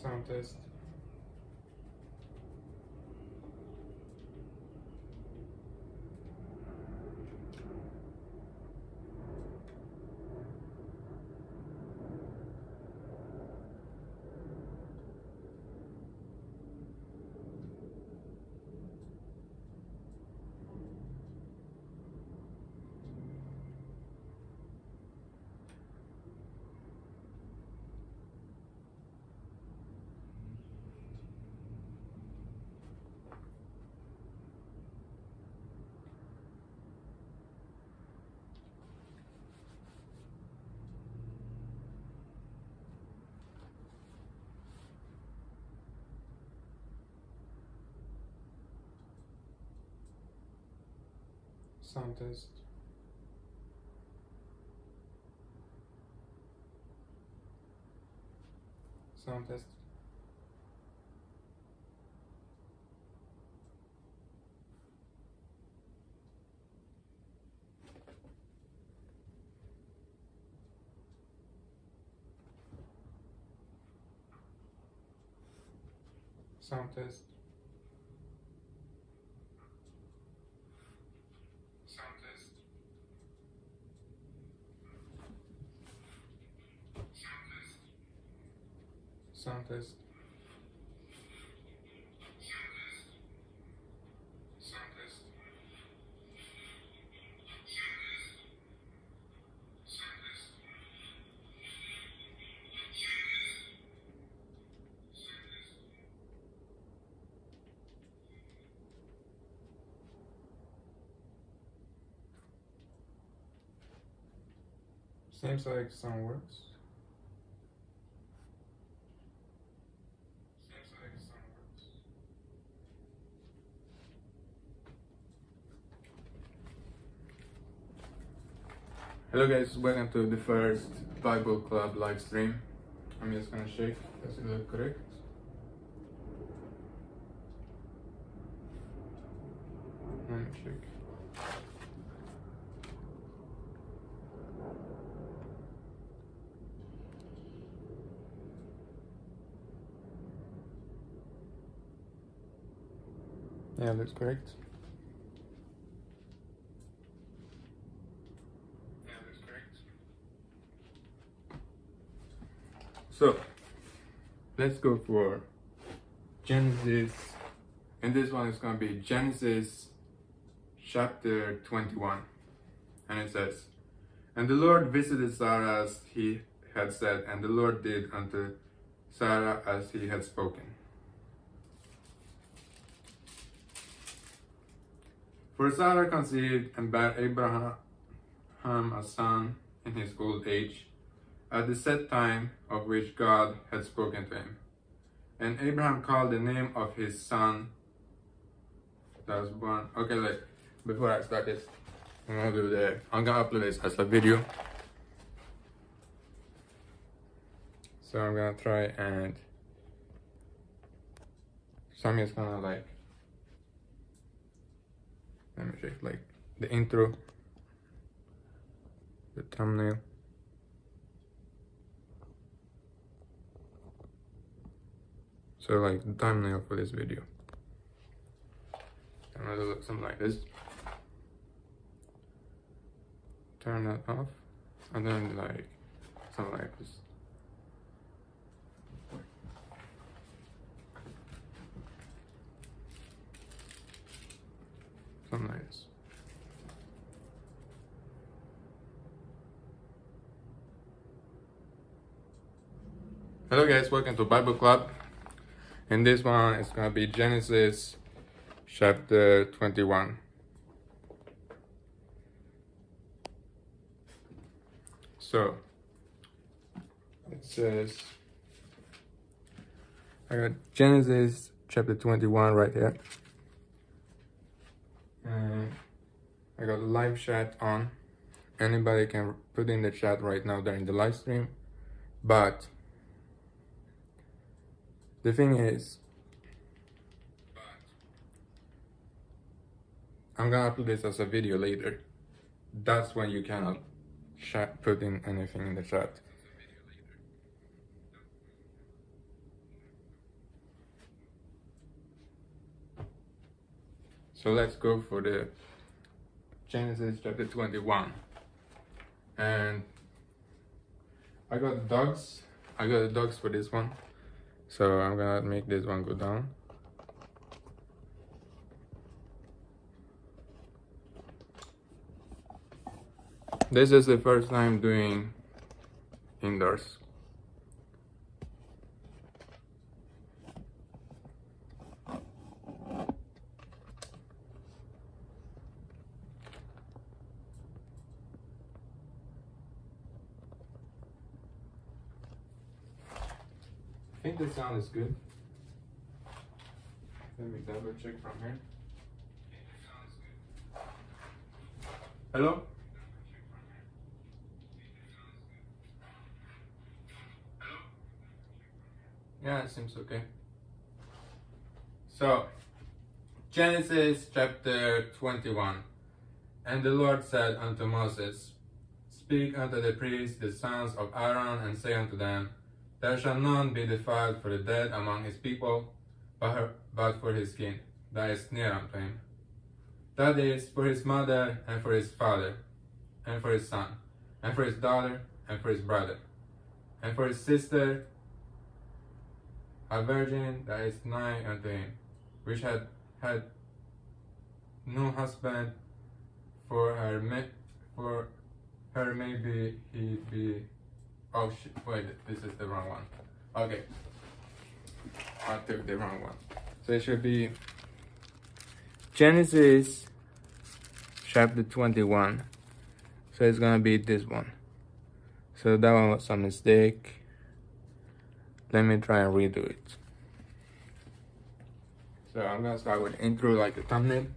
Sound test. Sound test. Sound test. Sound test. Sound test. Sound test. Sound test. Seems like sound works. Hello guys, welcome to the first Bible Club live stream. I'm just gonna shake. Does it look correct? Let me check. Yeah, looks correct. So, let's go for Genesis, and this one is going to be Genesis chapter 21, and it says, "And the Lord visited Sarah as he had said, and the Lord did unto Sarah as he had spoken. For Sarah conceived and bare Abraham a son in his old age, at the set time of which God had spoken to him. And Abraham called the name of his son that was born." Okay, like before I start this, I'm gonna upload this as a video. So I'm gonna try and I'm just gonna like, let me check, like the intro, the thumbnail. So like the thumbnail for this video. I'm gonna look something like this. Turn that off, and then like something like this. Something like this. Hello guys, welcome to Bible Club. And this one is going to be Genesis chapter 21. So, it says, I got Genesis chapter 21 right here. And I got a live chat on. Anybody can put in the chat right now during the live stream. But the thing is, I'm gonna upload this as a video later. That's when you cannot put in anything in the chat. So let's go for the Genesis chapter 21. And I got the dogs for this one. So I'm gonna make this one go down. This is the first time doing indoors. I think the sound is good. Let me double check from here. Hello? Yeah, it seems okay. So, Genesis chapter 21. And the Lord said unto Moses, Speak unto the priests, the sons of Aaron, and say unto them, There shall none be defiled for the dead among his people, but for his kin, that is near unto him. That is, for his mother, and for his father, and for his son, and for his daughter, and for his brother, and for his sister, a virgin that is nigh unto him, which had no husband, for her maybe he be. Oh shit! Wait, this is the wrong one. Okay, I took the wrong one. So it should be Genesis chapter 21. So it's gonna be this one. So that one was a mistake. Let me try and redo it. So I'm gonna start with intro like the thumbnail.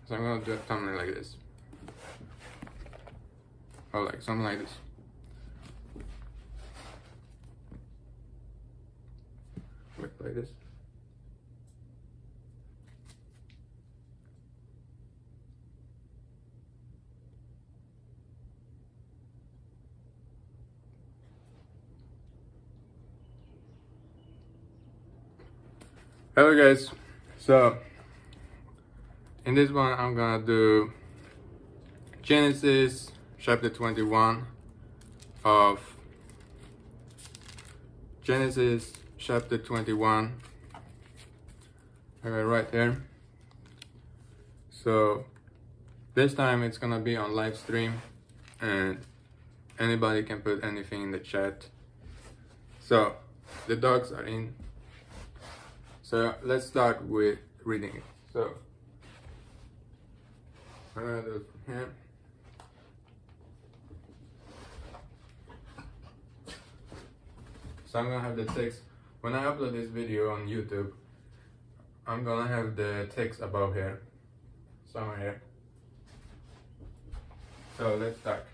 So I'm gonna do a thumbnail like this. Or like something like this. Wait, like this. Hello guys, so in this one I'm gonna do Genesis chapter 21 of Genesis chapter 21. Okay, right there. So this time it's gonna be on live stream and anybody can put anything in the chat. So the dogs are in. So let's start with reading it. So I'm gonna do it from here. So I'm gonna have the text. When I upload this video on YouTube, I'm gonna have the text above here. Somewhere here. So let's start.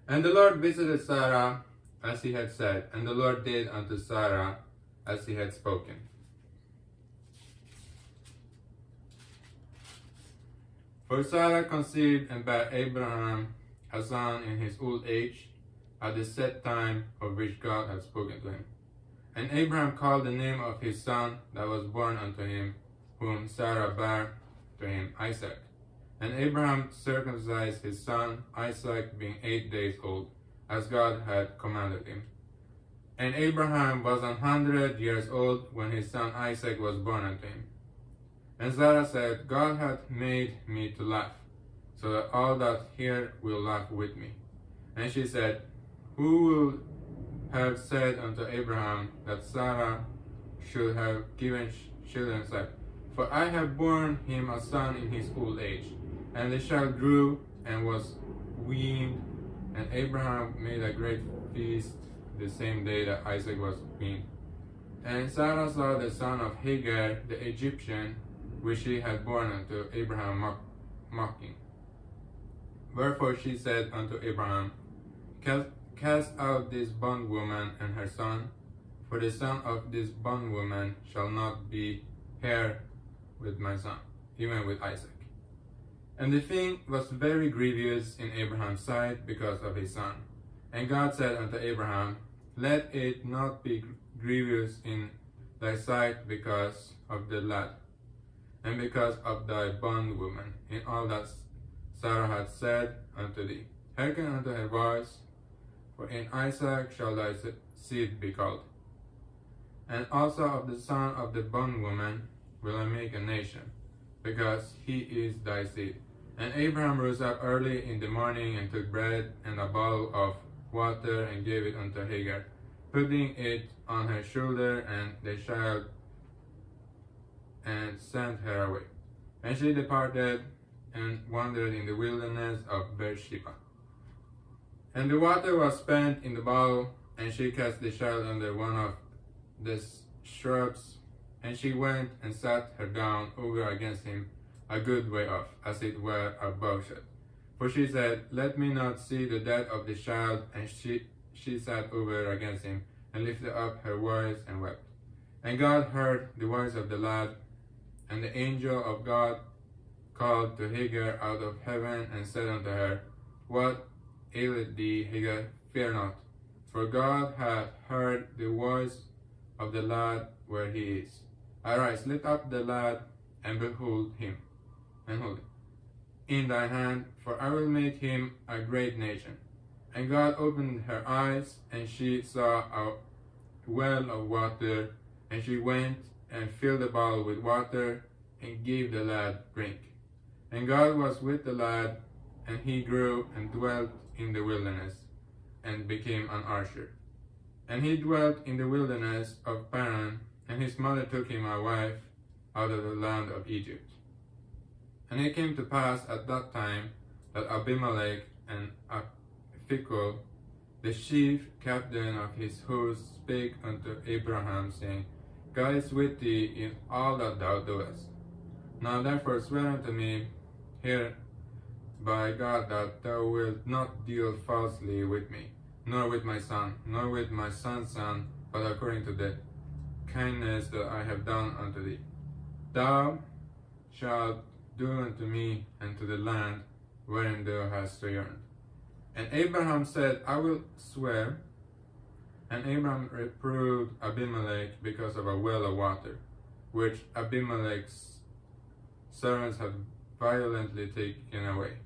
And the Lord visited Sarah as he had said, and the Lord did unto Sarah as he had spoken. For Sarah conceived and bare Abraham a son in his old age, at the set time of which God had spoken to him. And Abraham called the name of his son that was born unto him, whom Sarah bare to him, Isaac. And Abraham circumcised his son Isaac, being 8 days old, as God had commanded him. And Abraham was 100 years old when his son Isaac was born unto him. And Sarah said, God hath made me to laugh, so that all that hear will laugh with me. And she said, Who will have said unto Abraham that Sarah should have given children? For I have borne him a son in his old age. And the child grew and was weaned, and Abraham made a great feast the same day that Isaac was weaned. And Sarah saw the son of Hagar the Egyptian, which she had borne unto Abraham, mocking. Wherefore she said unto Abraham, Cast out this bondwoman and her son, for the son of this bondwoman shall not be heir with my son, even with Isaac. And the thing was very grievous in Abraham's sight because of his son. And God said unto Abraham, Let it not be grievous in thy sight because of the lad, and because of thy bondwoman, in all that Sarah had said unto thee. Hearken unto her voice, for in Isaac shall thy seed be called. And also of the son of the bondwoman will I make a nation, because he is thy seed. And Abraham rose up early in the morning, and took bread and a bowl of water, and gave it unto Hagar, putting it on her shoulder and the child, and sent her away. And she departed and wandered in the wilderness of Beersheba. And the water was spent in the bowl, and she cast the child under one of the shrubs, and she went and sat her down over against him a good way off, as it were a bowshot. For she said, Let me not see the death of the child. And she sat over against him, and lifted up her voice and wept. And God heard the voice of the lad, and the angel of God called to Hagar out of heaven, and said unto her, What aileth thee, Hagar? Fear not, for God hath heard the voice of the lad where he is. Arise, lift up the lad, and hold him in thy hand, for I will make him a great nation. And God opened her eyes, and she saw a well of water, and she went and filled the bowl with water, and gave the lad drink. And God was with the lad, and he grew and dwelt in the wilderness, and became an archer. And he dwelt in the wilderness of Paran, and his mother took him a wife out of the land of Egypt. And it came to pass at that time that Abimelech and Phicol, the chief captain of his host, spake unto Abraham, saying, God is with thee in all that thou doest. Now therefore swear unto me here by God that thou wilt not deal falsely with me, nor with my son, nor with my son's son, but according to the kindness that I have done unto thee. Thou shalt do unto me and to the land wherein thou hast sojourned. And Abraham said, I will swear. And Abraham reproved Abimelech because of a well of water, which Abimelech's servants had violently taken away.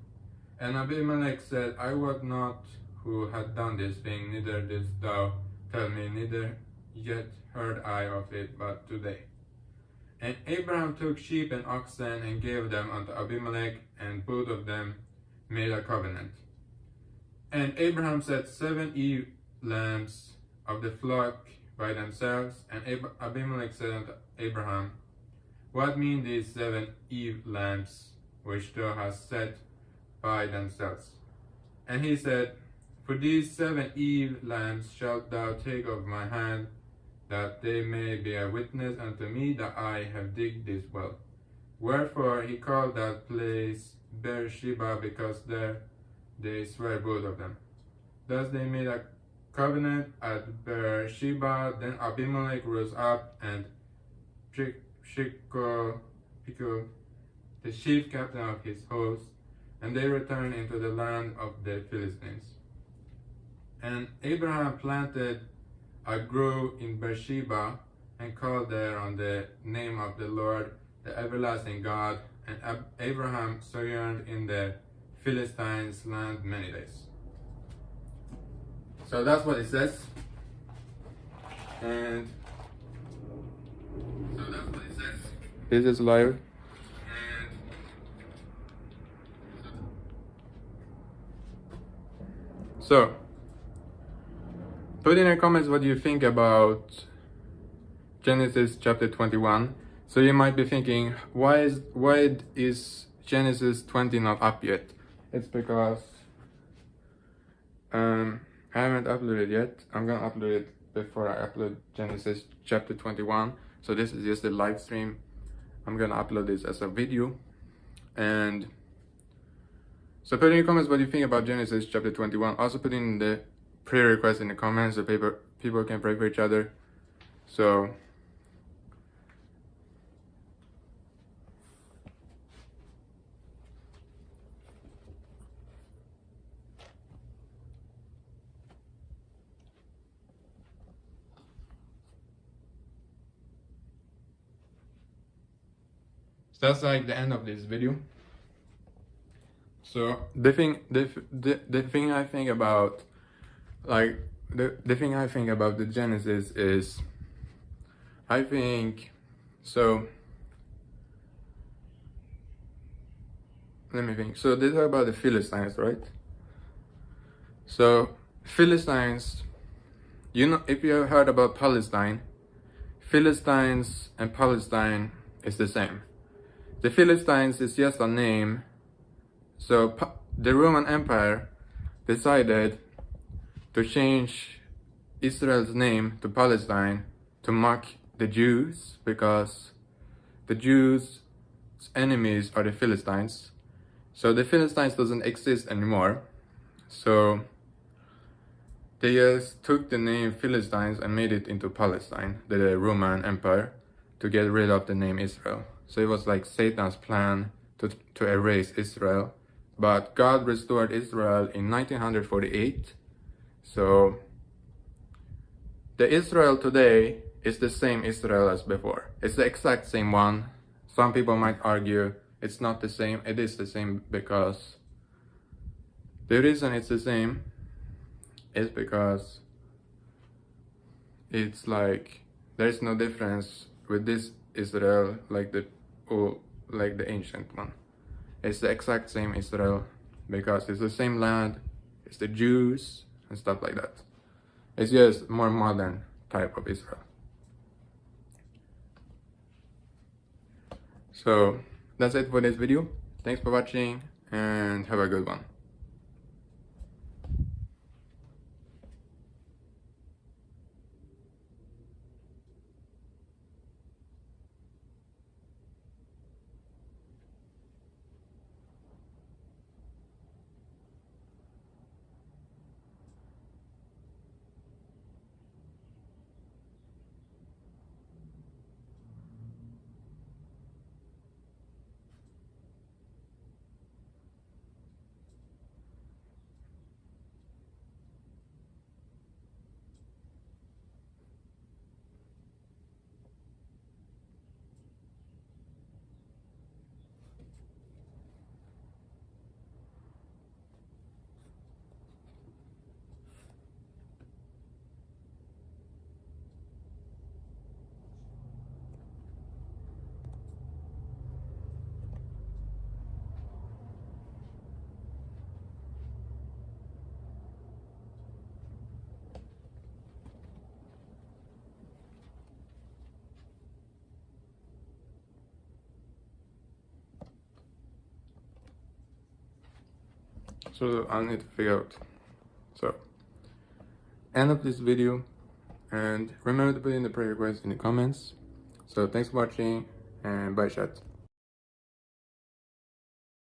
And Abimelech said, I wot not who had done this thing, neither didst thou tell me, neither yet heard I of it but today. And Abraham took sheep and oxen, and gave them unto Abimelech, and both of them made a covenant. And Abraham set 7 ewe-lambs of the flock by themselves. And Abimelech said unto Abraham, What mean these 7 ewe-lambs which thou hast set by themselves? And he said, For these 7 ewe-lambs shalt thou take of my hand, that they may be a witness unto me that I have digged this well. Wherefore he called that place Beersheba, because there they swear both of them. Thus they made a covenant at Beersheba. Then Abimelech rose up, and Phicol, the chief captain of his host, and they returned into the land of the Philistines. And Abraham planted a grove in Beersheba, and called there on the name of the Lord, the everlasting God. And Abraham sojourned in the Philistines' land many days. So that's what it says. And this is live. So put in the comments what you think about Genesis chapter 21. So you might be thinking, why is Genesis 20 not up yet? It's because I haven't uploaded yet. I'm gonna upload it before I upload Genesis chapter 21. So this is just a live stream. I'm gonna upload this as a video. And so put in the comments what you think about Genesis chapter 21. Also put in the prayer request in the comments so people can pray for each other. So that's like the end of this video. So the thing I think about, like the thing I think about the Genesis is, I think, so let me think. So they talk about the Philistines, right? So Philistines, you know, if you have heard about Palestine, Philistines and Palestine is the same. The Philistines is just a name. So the Roman Empire decided to change Israel's name to Palestine to mock the Jews, because the Jews' enemies are the Philistines. So the Philistines doesn't exist anymore. So they just took the name Philistines and made it into Palestine, the Roman Empire, to get rid of the name Israel. So it was like Satan's plan to erase Israel. But God restored Israel in 1948. So the Israel today is the same Israel as before. It's the exact same one. Some people might argue it's not the same. It is the same, because the reason it's the same is because it's like there's no difference with this Israel like the ancient one. It's the exact same Israel, because it's the same land, it's the Jews and stuff like that. It's just more modern type of Israel. So that's it for this video. Thanks for watching and have a good one. So I need to figure out. So end of this video, and remember to put in the prayer request in the comments. So thanks for watching, and bye chat.